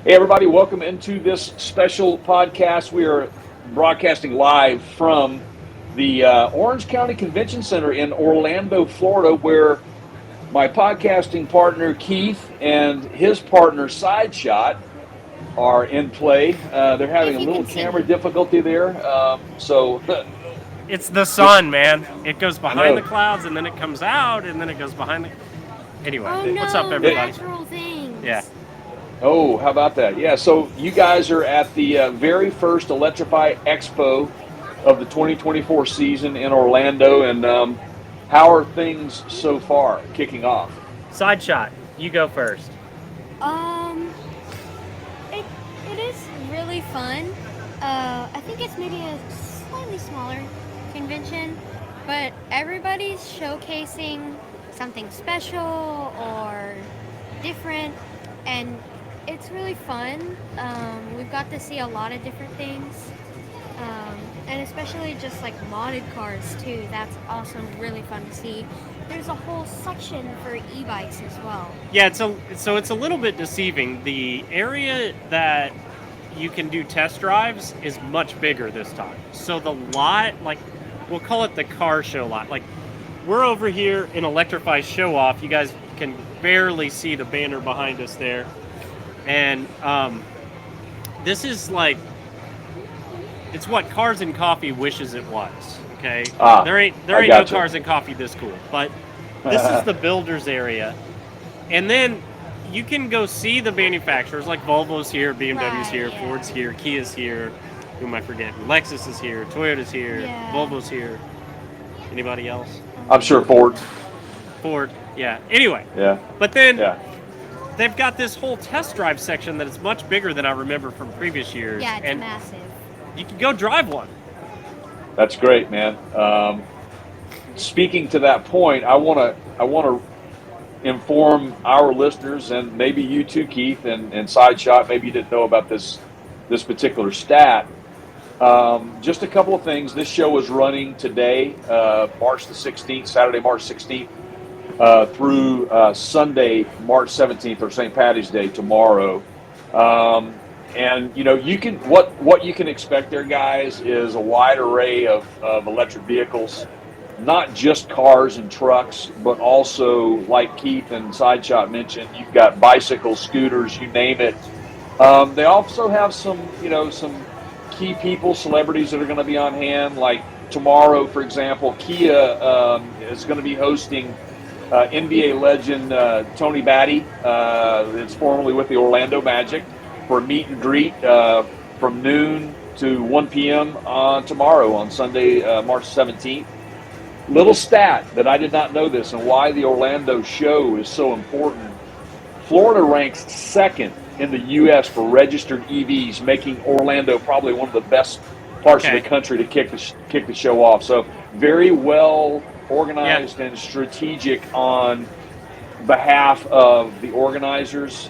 Hey, everybody, welcome into this special podcast. We are broadcasting live from the Orange County Convention Center in Orlando, Florida, where my podcasting partner Keith and his partner Sideshot are in play. They're having If a you little can see camera me. difficulty there. So It's the just, sun, man. It goes I behind the know. clouds and then it comes out and then it goes behind the. Anyway, Oh what's up, no, It, everybody? natural Yeah. things. oh, how about that? Yeah, so you guys are at the very first Electrify Expo of the 2024 season in Orlando. And how are things so far kicking off? Side shot. You go first. Um, it it is really fun. I think it's maybe a slightly smaller convention, but everybody's showcasing something special or different, and it's really fun. We've got to see a lot of different things. And especially just like modded cars too. That's also really fun to see. There's a whole section for e-bikes as well. Yeah, it's a little bit deceiving. The area that you can do test drives is much bigger this time. So the lot, like we'll call it the car show lot. Like we're over here in Electrify Show Off. You guys can barely see the banner behind us there, and this is like it's what Cars and Coffee wishes it was. Okay, Ah, there I ain't no gotcha. Cars and Coffee this cool, but this is the builders area, and then you can go see the manufacturers like Volvo's here, BMW's Right, here, yeah. Ford's here, Kia's here. Who am I forgetting? Lexus is here, Toyota's here, Yeah. Volvo's here. Anybody else? I'm sure Ford. Ford. Yeah. Anyway, Yeah, but then yeah. they've got this whole test drive section that is much bigger than I remember from previous years, Yeah, it's and massive. you can go drive one. That's great, man. Speaking to that point, I want to inform our listeners and maybe you too, Keith, and Sideshot. Maybe you didn't know about this particular stat. Just a couple of things. This show is running today, March the 16th, Saturday, March 16th, through Sunday, March 17th, or St. Patty's Day tomorrow. Um, and you can what you can expect there, guys, is a wide array of electric vehicles, not just cars and trucks, but also, like Keith and Sideshot mentioned, you've got bicycles, scooters, you name it. They also have some key people, celebrities that are going to be on hand. Like tomorrow, for example, Kia is going to be hosting NBA legend Tony Batty, that's formerly with the Orlando Magic, for a meet and greet from noon to 1 p.m. on tomorrow on Sunday, March 17th. Little stat that I did not know this and why the Orlando show is so important. Florida ranks second in the U.S. for registered EVs, making Orlando probably one of the best parts of the Okay. country to kick the show off. So very well Yeah. organized and strategic on behalf of the organizers.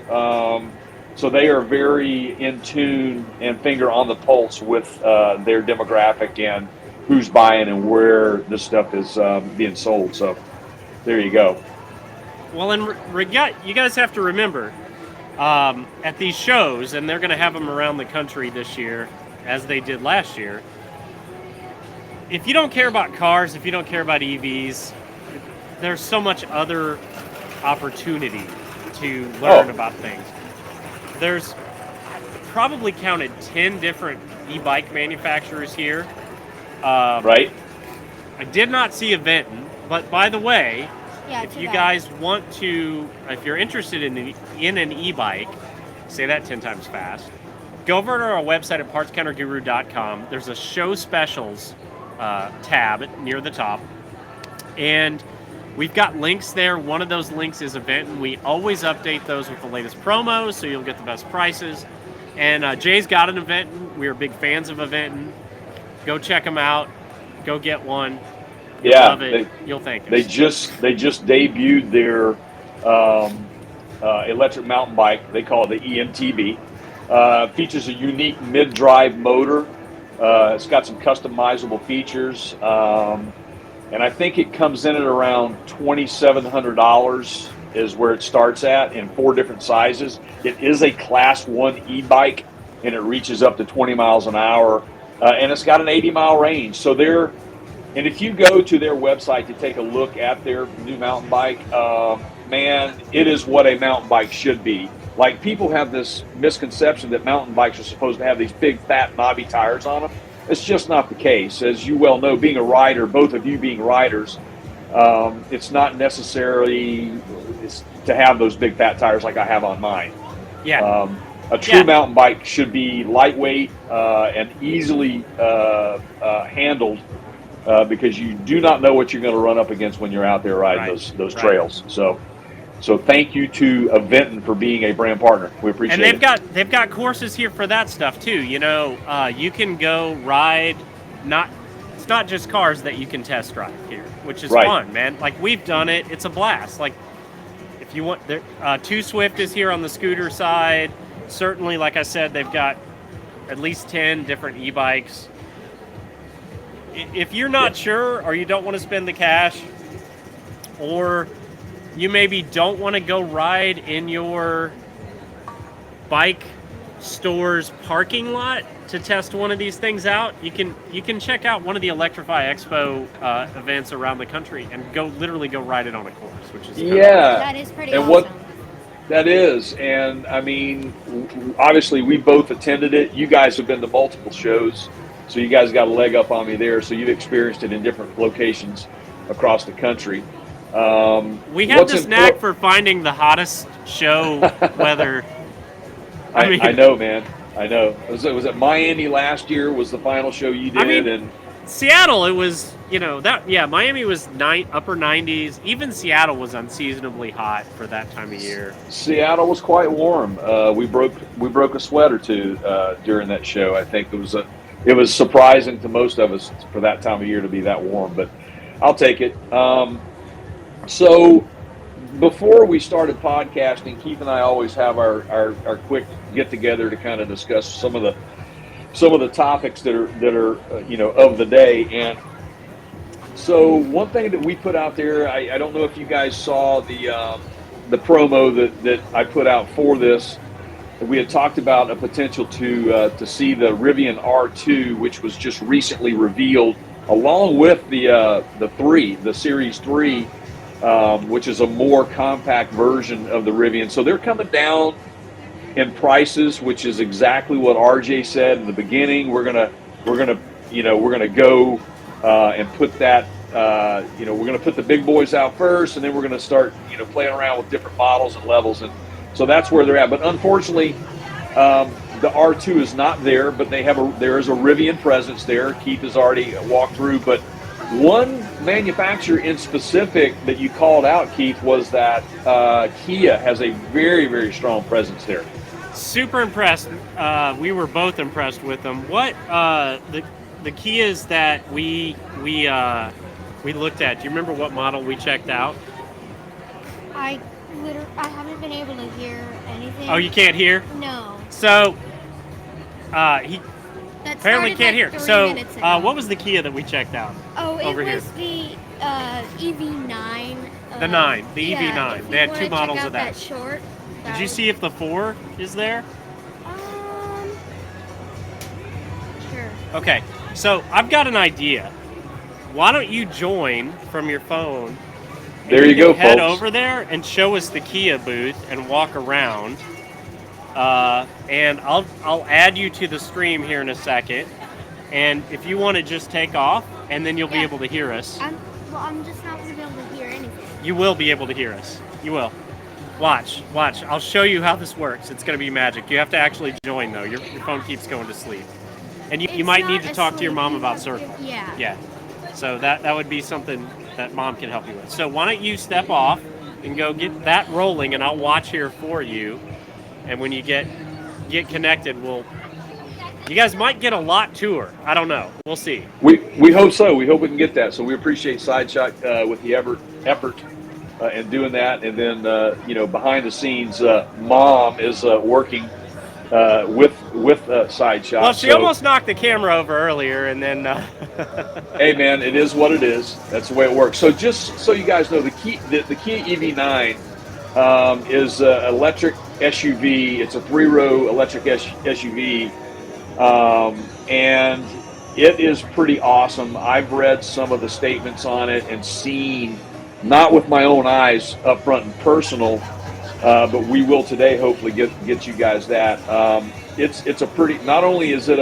So they are very in tune and finger on the pulse with their demographic and who's buying and where this stuff is being sold. So there you go. Well, and you guys have to remember at these shows, and they're going to have them around the country this year, as they did last year. If you don't care about cars, if you don't care about EVs, there's so much other opportunity to learn Oh, about things. There's probably counted 10 different e-bike manufacturers here. Um, right. I did not see a Venton, but by the way, Yeah, if too you bad. guys want to, if you're interested in an e-bike, say that 10 times fast, go over to our website at partscounterguru.com. There's a show specials tab near the top, and we've got links there. One of those links is Event, and we always update those with the latest promos, so you'll get the best prices. And Jay's got an Event. We're big fans of Event. Go check them out. Go get one. You'll Yeah, love it. You'll thank they us. just debuted their electric mountain bike. They call it the EMTB. Features a unique mid-drive motor. It's got some customizable features, and I think it comes in at around $2,700. is where it starts at in 4 different sizes. It is a Class 1 e-bike, and it reaches up to 20 miles an hour, and it's got an 80-mile range. So and if you go to their website to take a look at their new mountain bike, man, it is what a mountain bike should be. Like, people have this misconception that mountain bikes are supposed to have these big, fat, knobby tires on them. It's just not the case. As you well know, being a rider, both of you being riders, it's not necessarily to have those big, fat tires like I have on mine. Yeah. A true mountain bike should be lightweight and easily handled, because you do not know what you're going to run up against when you're out there riding those trails. So thank you to Aventon for being a brand partner. We appreciate it. And they've got courses here for that stuff too. You know, you can go ride. It's not just cars that you can test drive here, which is fun, man. Like, we've done it. It's a blast. Like, if you want, Too Swift is here on the scooter side. Certainly, like I said, they've got at least 10 different e-bikes. If you're not sure, or you don't want to spend the cash, or you maybe don't want to go ride in your bike store's parking lot to test one of these things out, you can check out one of the Electrify Expo events around the country and literally go ride it on a course, which is that is pretty awesome. That is, and I mean, obviously we both attended it. You guys have been to multiple shows, so you guys got a leg up on me there. So you've experienced it in different locations across the country. We have this knack for finding the hottest show weather. I know, man. I know. Was it Miami last year? Was the final show you did? And Seattle, it was, Miami was upper 90s. Even Seattle was unseasonably hot for that time of year. Seattle was quite warm. We broke a sweat or two during that show. I think it was surprising to most of us for that time of year to be that warm, but I'll take it. So before we started podcasting, Keith and I always have our quick get together to kind of discuss some of the topics that are of the day. And so one thing that we put out there, I don't know if you guys saw the promo that I put out for this. We had talked about a potential to see the Rivian R2, which was just recently revealed, along with the Series 3. Which is a more compact version of the Rivian. So they're coming down in prices, which is exactly what RJ said in the beginning. We're gonna go and put that. We're gonna put the big boys out first, and then we're gonna start playing around with different models and levels, and so that's where they're at. But unfortunately, the R2 is not there, but there is a Rivian presence there. Keith has already walked through, but one manufacturer in specific that you called out, Keith, was that Kia has a very, very strong presence there. Super impressed. We were both impressed with them. What the Kias that we looked at? Do you remember what model we checked out? I haven't been able to hear anything. Oh, you can't hear? No. So he apparently can't hear. So what was the Kia that we checked out? Oh, over it was here? The EV9. The EV9. They had 2 models of that. Short. Did you see if the 4 is there? Sure. Okay, so I've got an idea. Why don't you join from your phone? There you go, head folks. over there and show us the Kia booth and walk around. And I'll add you to the stream here in a second. And if you want to just take off, and then you'll be able to hear us. I'm just not going to be able to hear anything. You will be able to hear us. You will. Watch. I'll show you how this works. It's going to be magic. You have to actually join, though. Your phone keeps going to sleep. And you might need to talk to your mom about Circle. Yeah. So that would be something that Mom can help you with. So why don't you step off and go get that rolling, and I'll watch here for you. And when you get connected, you guys might get a lot tour. I don't know. We'll see. We hope so. We hope we can get that. So we appreciate Sideshot with the effort in doing that. And then behind the scenes, Mom is working with Sideshot. Well, she almost knocked the camera over earlier, and then. Hey man, it is what it is. That's the way it works. So just so you guys know, the Kia EV9 is an electric SUV. It's a 3-row electric SUV, and it is pretty awesome. I've read some of the statements on it and seen, not with my own eyes up front and personal, but we will today hopefully get you guys that. It's a pretty. Not only is it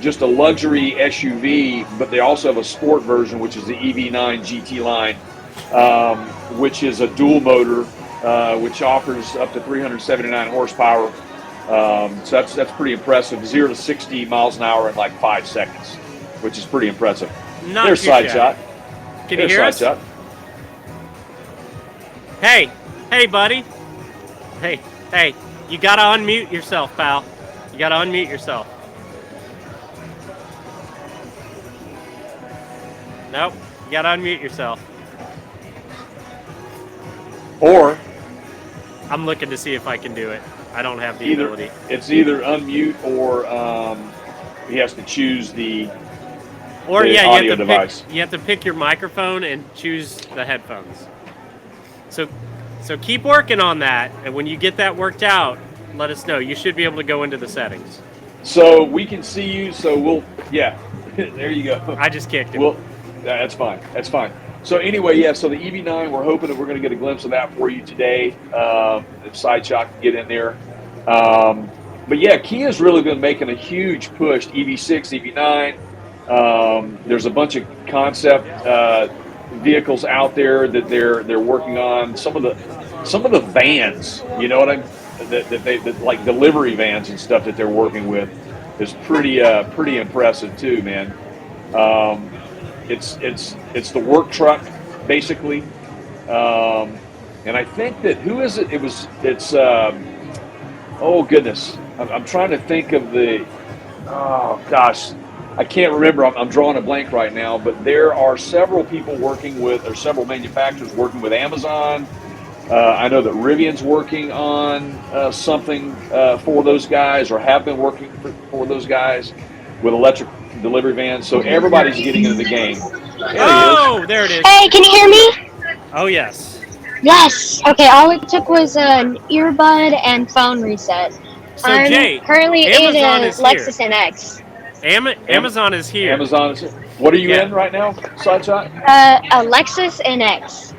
just a luxury SUV, but they also have a sport version, which is the EV9 GT line, which is a dual motor, which offers up to 379 horsepower. So that's pretty impressive. 0 to 60 miles an hour in like 5 seconds, which is pretty impressive. Not There's too side shabby. shot. Can There's you hear side us? shot. Hey, buddy. Hey, you gotta unmute yourself, pal. You gotta unmute yourself. Nope, you gotta unmute yourself. Or I'm looking to see if I can do it. I don't have the ability. it's either unmute or he has to choose the Or the yeah, audio device. you have to pick your microphone and choose the headphones. So keep working on that, and when you get that worked out, let us know. You should be able to go into the settings. So we can see you. So there you go. I just kicked it. Well, that's fine. That's fine. So anyway, yeah. So the EV9, we're hoping that we're going to get a glimpse of that for you today. If side shot can get in there. But yeah, Kia's really been making a huge push. EV6, EV9. There's a bunch of concept vehicles out there that they're working on. Some of the vans, you know what I'm, that like delivery vans and stuff that they're working with is pretty impressive too, man. It's the work truck basically, and I think that who is it? Oh goodness, I'm trying to think of the. Oh gosh, I can't remember. I'm drawing a blank right now. But there are several people working with, or several manufacturers working with Amazon. I know that Rivian's working on something for those guys, or have been working for those guys with electric delivery vans. So everybody's getting into the game. There it is. Hey, can you hear me? Oh yes. Yes. Okay, all it took was an earbud and phone reset. So I'm Jay, currently Amazon in a is here. Lexus NX. Amazon is here. Amazon is. What are you Yeah. in right now, Sideshot? A Lexus NX.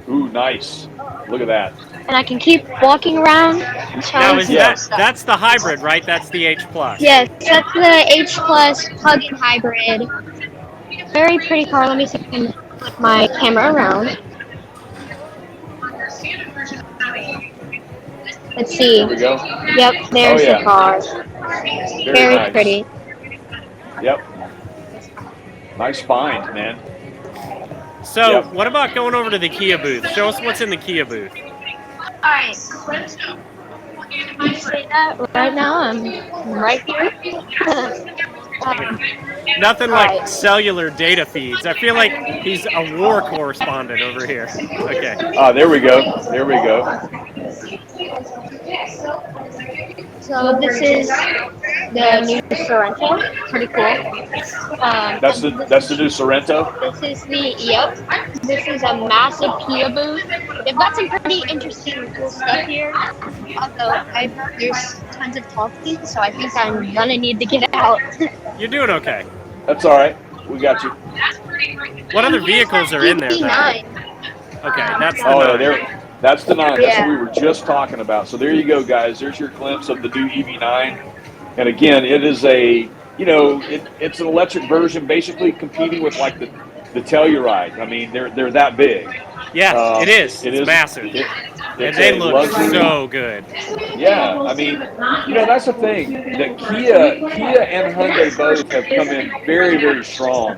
Ooh, nice. Look at that. And I can keep walking around. Now is Yeah. that's the hybrid, right? That's the H plus. Yes, that's the H Plus plug-in hybrid. Very pretty car. Let me see if I can flip my camera around. Let's see. There we go. Yep, there's Oh, yeah. the car. Very nice. pretty. Yep. Nice find, man. So Yep. what about going over to the Kia booth? Show us what's in the Kia booth. Alright. I say that right now. I'm right here. Nothing like Alright. cellular data feeds. I feel like he's a war correspondent over here. Okay. There we go. There we go. So this is the new Sorrento. Pretty cool. That's the new Sorrento. This is This is a massive Kia booth. They've got some pretty interesting cool stuff here. Although there's tons of talking, so I think I'm gonna need to get out. You're doing okay. That's all right. We got you. What other vehicles are in there, though? EV9. Okay, that's the Oh, nine. there. That's the 9. That's Yeah. what we were just talking about. So there you go, guys. There's your glimpse of the new EV9. And again, it is it's an electric version, basically competing with like the Telluride. I mean, they're that big. Yeah, it is. It's massive. It's And they a look luxury. so good. Yeah, I mean, that's the thing that Kia and Hyundai both have come in very, very strong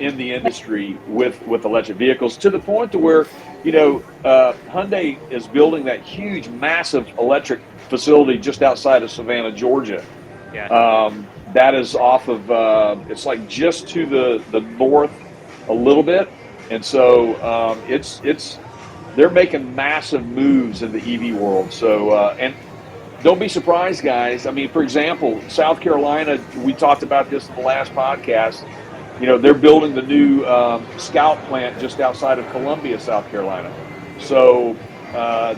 in the industry with electric vehicles, to the point to where Hyundai is building that huge, massive electric facility just outside of Savannah, Georgia. Yeah. That is off of it's like just to the north a little bit, and so they're making massive moves in the EV world. So and don't be surprised, guys. I mean, for example, South Carolina, we talked about this in the last podcast. They're building the new Scout plant just outside of Columbia, South Carolina. So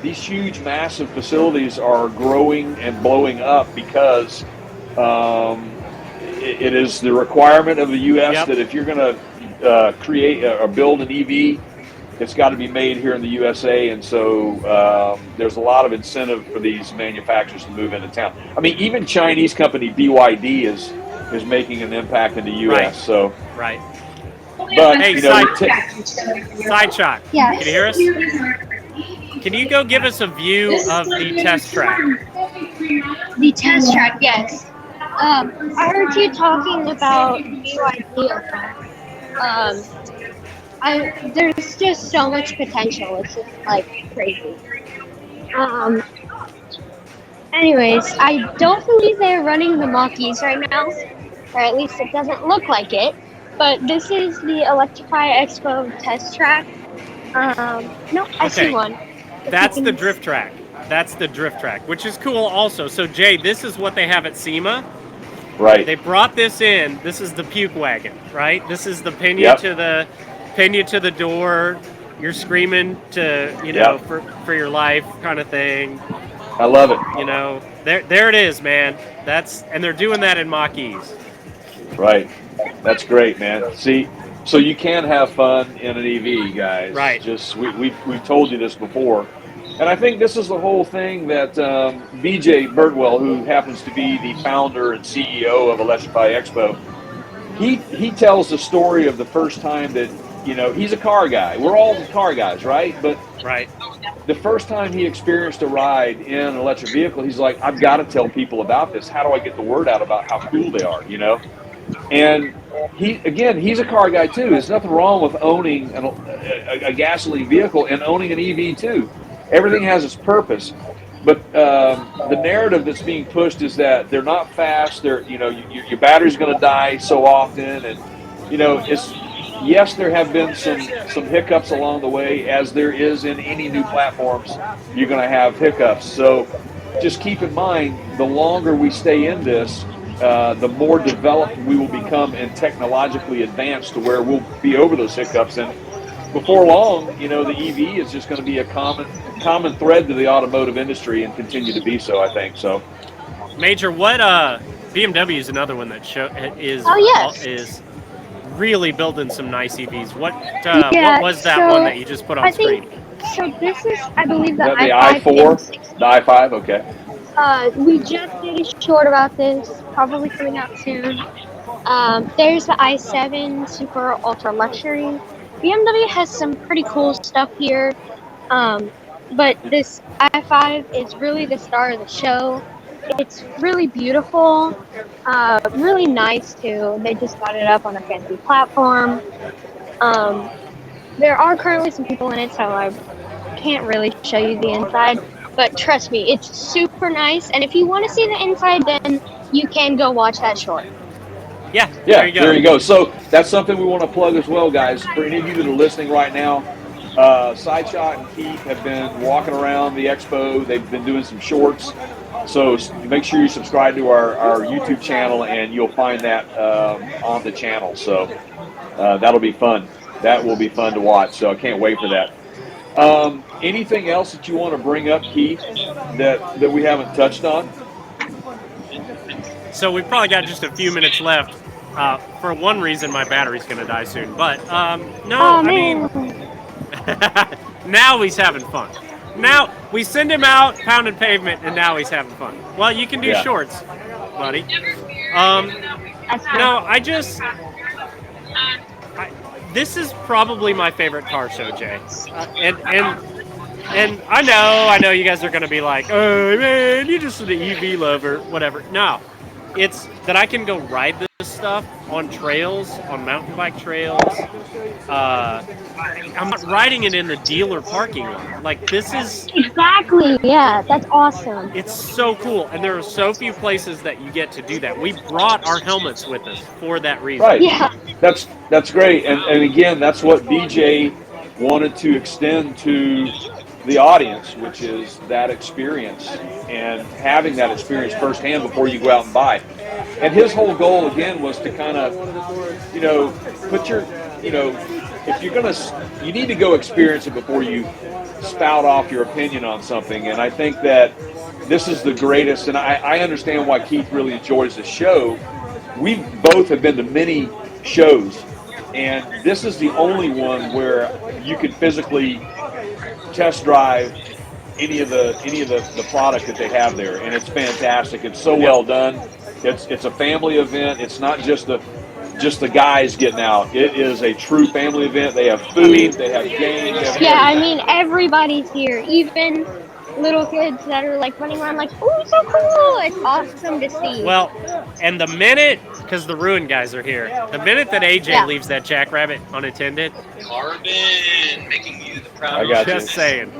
these huge, massive facilities are growing and blowing up because it is the requirement of the U.S. Yep. that if you're going to create or build an EV, it's got to be made here in the USA, and so there's a lot of incentive for these manufacturers to move into town. I mean, even Chinese company BYD is making an impact in the US. Right. So, Right. but Hey, you know, side shot. Yes. Can you hear us? Can you go give us a view of the test track? The test track, yes. I heard you talking about BYD. There's just so much potential. It's just like crazy. Um, Anyways, I don't believe they're running the Mach-E's right now, or at least it doesn't look like it. But this is the Electrify Expo test track. No, I see Okay. one. That's the drift track. That's the drift track, which is cool also. So, Jay, this is what they have at SEMA. right. They brought this in. This is the puke wagon, right? This is the pin you Yep. to the door. You're screaming to, Yep. for your life kind of thing. I love it. There it is, man. And they're doing that in Mach-E's. Right. That's great, man. See, so you can have fun in an EV, guys. Right. Just we've told you this before, and I think this is the whole thing that BJ Birdwell, who happens to be the founder and CEO of Electrify Expo, he tells the story of the first time that he's a car guy. We're all car guys, right? But Right. the first time he experienced a ride in an electric vehicle, he's like, I've got to tell people about this. How do I get the word out about how cool they are? And he's a car guy too. There's nothing wrong with owning a gasoline vehicle and owning an EV too. Everything has its purpose, but the narrative that's being pushed is that they're not fast. Your battery's going to die so often, and yes, there have been some hiccups along the way, as there is in any new platforms. You're going to have hiccups, so just keep in mind, the longer we stay in this, the more developed we will become and technologically advanced to where we'll be over those hiccups. And before long, the EV is just going to be a common thread to the automotive industry and continue to be so, I think. So, Major, what BMW is another one that is really building some nice EVs. What was that one that you just put on screen? So this is, I believe, the the i5 i4, the i5, okay. We just did a short about this, probably coming out soon. There's the i7 Super Ultra Luxury. BMW has some pretty cool stuff here, but this i5 is really the star of the show. It's really beautiful, really nice too. They just got it up on a fancy platform. There are currently some people in it, so I can't really show you the inside. But trust me, it's super nice. And if you want to see the inside, then you can go watch that short. Yeah, there you go. So that's something we want to plug as well, guys. For any of you that are listening right now, Sideshot and Keith have been walking around the expo. They've been doing some shorts. So make sure you subscribe to our YouTube channel, and you'll find that on the channel. So that'll be fun. That will be fun to watch. So I can't wait for that. Anything else that you want to bring up, Keith, that we haven't touched on? So we've probably got just a few minutes left. For one reason, my battery's going to die soon. But no, I mean, now he's having fun. Now we send him out, pounded pavement, and now he's having fun. Well, you can do shorts, buddy. No, this is probably my favorite car show, Jay. And I know you guys are going to be like, oh man, you're just an EV lover, whatever. No, it's that I can go ride this stuff on trails, on mountain bike trails. I'm not riding it in the dealer parking lot. Like, this is... Exactly, yeah, that's awesome. It's so cool, and there are so few places that you get to do that. We brought our helmets with us for that reason. Right. Yeah. That's great. And again, that's what BJ wanted to extend to the audience, which is that experience and having that experience firsthand before you go out and buy. And his whole goal, again, was to kind of, put your, if you're gonna, you need to go experience it before you spout off your opinion on something. And I think that this is the greatest. And I understand why Keith really enjoys the show. We both have been to many shows, and this is the only one where you can physically test drive any of the product that they have there, and it's fantastic. It's so well done. It's a family event. It's not just the guys getting out. It is a true family event. They have food, they have games, they have Yeah, I everything. mean everybody's here, even little kids that are like running around like, oh, so cool! It's awesome to see. Well, and the minute, because the Ruin guys are here, the minute that AJ Yeah. leaves that jackrabbit unattended, Carbon, making you the proud. I got just you. saying.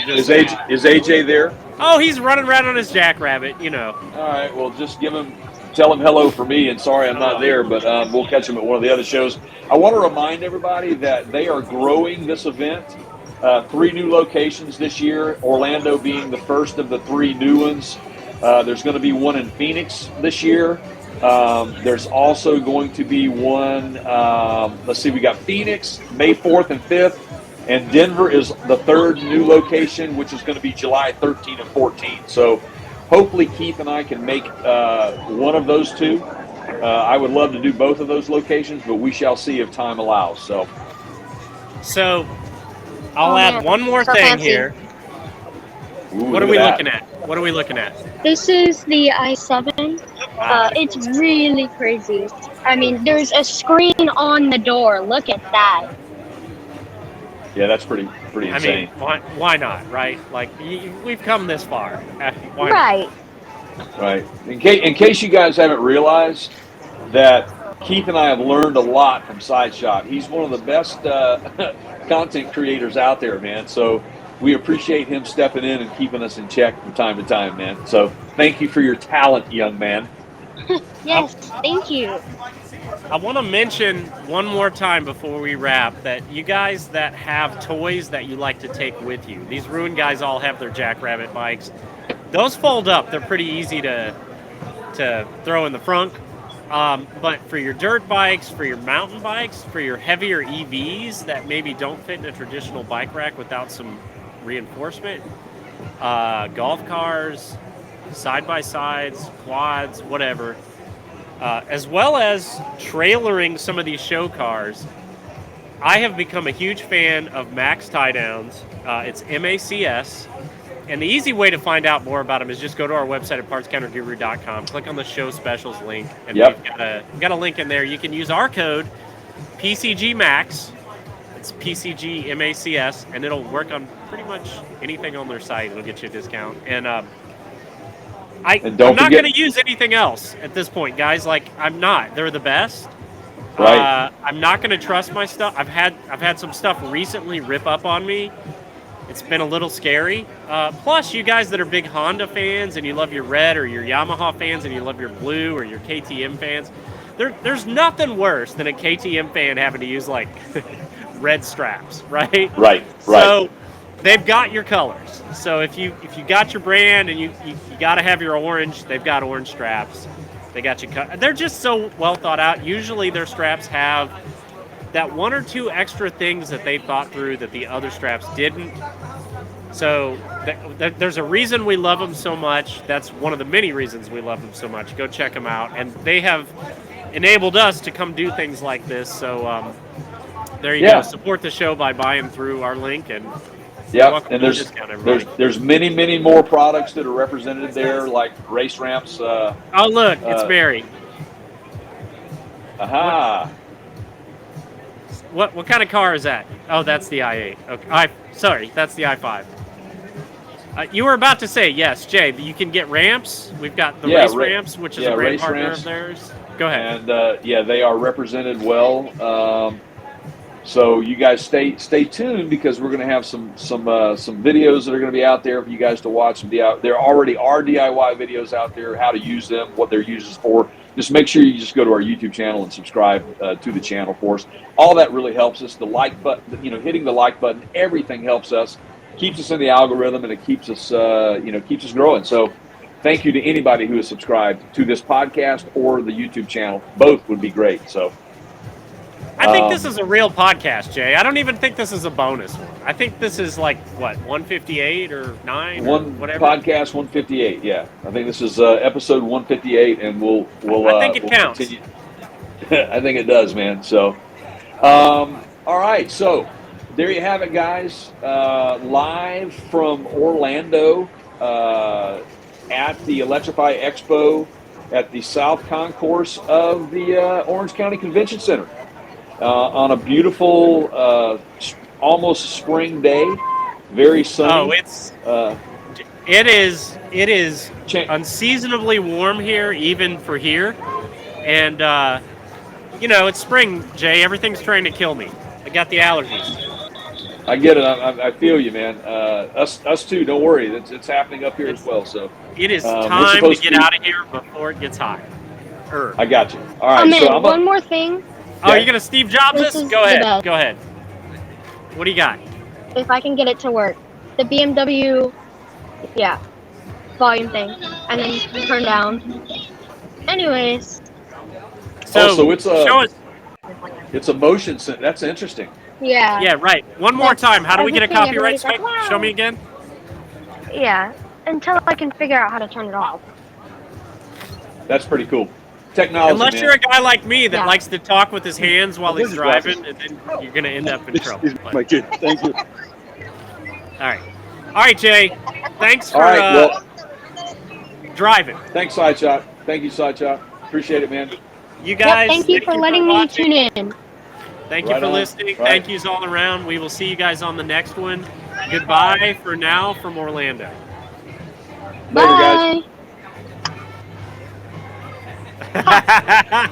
Is AJ there? Oh, he's running around on his jackrabbit, you know. All right. Well, just tell him hello for me, and sorry I'm not there, but we'll catch him at one of the other shows. I want to remind everybody that they are growing this event. 3 new locations this year, Orlando being the first of the 3 new ones. There's going to be one in Phoenix this year. There's also going to be one, let's see, we got Phoenix, May 4th and 5th, and Denver is the 3rd new location, which is going to be July 13 and 14. So hopefully Keith and I can make one of those 2. I would love to do both of those locations, but we shall see if time allows. So I'll add one more So thing fancy. here. Ooh, What are look we at looking at? What are we looking at? This is the i7. It's really crazy. I mean, there's a screen on the door. Look at that. Yeah, that's pretty I insane. mean, why not, right? Like, we've come this far. Why not? Right. Right. In case you guys haven't realized that Keith and I have learned a lot from SideShot. He's one of the best content creators out there, man. So we appreciate him stepping in and keeping us in check from time to time, man. So thank you for your talent, young man. Yes, thank you. I want to mention one more time before we wrap that you guys that have toys that you like to take with you, these Ruin guys all have their Jackrabbit bikes. Those fold up. They're pretty easy to throw in the front. But for your dirt bikes, for your mountain bikes, for your heavier EVs that maybe don't fit in a traditional bike rack without some reinforcement, golf cars, side-by-sides, quads, whatever, as well as trailering some of these show cars, I have become a huge fan of Max tie-downs. It's MACS. And the easy way to find out more about them is just go to our website at partscounterguru.com, click on the show specials link, and Yep. we've got a link in there. You can use our code PCGMAX. It's PCGMACS, and it'll work on pretty much anything on their site. It'll get you a discount. And I'm And don't not forget- going to use anything else at this point, guys. Like, I'm not. They're the best. Right. I'm not going to trust my stuff. I've had some stuff recently rip up on me. It's been a little scary. Plus, you guys that are big Honda fans and you love your red, or your Yamaha fans and you love your blue, or your KTM fans, there's nothing worse than a KTM fan having to use like red straps, right? Right. So they've got your colors. So if you got your brand and you got to have your orange, they've got orange straps. They got you cut. They're just so well thought out. Usually their straps have that 1 or 2 extra things that they thought through that the other straps didn't. So there's a reason we love them so much. That's one of the many reasons we love them so much. Go check them out. And they have enabled us to come do things like this. So there you go. Support the show by buying through our link. And Yep. And discount, everybody. there's many more products that are represented there, like race ramps. Oh, look, it's Mary. Aha. What kind of car is that? Oh, that's the i8. Okay, sorry, that's the i5. You were about to say, yes, Jay, you can get ramps. We've got the race ramps, which is a great partner of theirs. Go ahead. And they are represented well. So you guys stay tuned, because we're going to have some videos that are going to be out there for you guys to watch. There already are DIY videos out there, how to use them, what they're used for. Just make sure you just go to our YouTube channel and subscribe to the channel for us. All that really helps us. The like button, hitting the like button, everything helps us, keeps us in the algorithm, and it keeps us, keeps us growing. So thank you to anybody who is subscribed to this podcast or the YouTube channel. Both would be great. So I think this is a real podcast, Jay. I don't even think this is a bonus one. I think this is like, what, 158 or 9 or One whatever? podcast 158. Yeah, I think this is episode 158, and we'll I think it we'll counts. continue. I think it does, man. So, all right. So there you have it, guys. Live from Orlando at the Electrify Expo at the South Concourse of the Orange County Convention Center on a beautiful, almost spring day. Very sunny. Oh, it is unseasonably warm here, even for here, and it's spring, Jay. Everything's trying to kill me. I got the allergies. I get it. I feel you, man. Us too. Don't worry. It's happening up here as well. So it is time to get out of here before it gets hot. I got you. All right. Oh man, so one more thing. Oh, you're gonna Steve Jobs this? This is Go the ahead. best. Go ahead. What do you got? If I can get it to work, the BMW, volume thing, and then turn down. Anyways. So it's show us. It's a motion sensor. That's interesting. Yeah. Yeah, right. One more time. How do we get a Everything, copyright everybody's strike? like, wow. Show me again. Yeah. Until I can figure out how to turn it off. That's pretty cool. Technology, Unless man. you're a guy like me that Yeah. likes to talk with his hands while he's His driving, glasses. and then you're gonna end up in trouble. But- My kid. Thank you. all right, Jay. Thanks for All right. Well, driving. thanks, Sideshot. Thank you, Sideshot. Appreciate it, man. You guys. Yep, thank you for letting me watching. tune in. Thank you Right for on. listening. Right. Thank yous all around. We will see you guys on the next one. Goodbye for now from Orlando. Later, guys. Bye.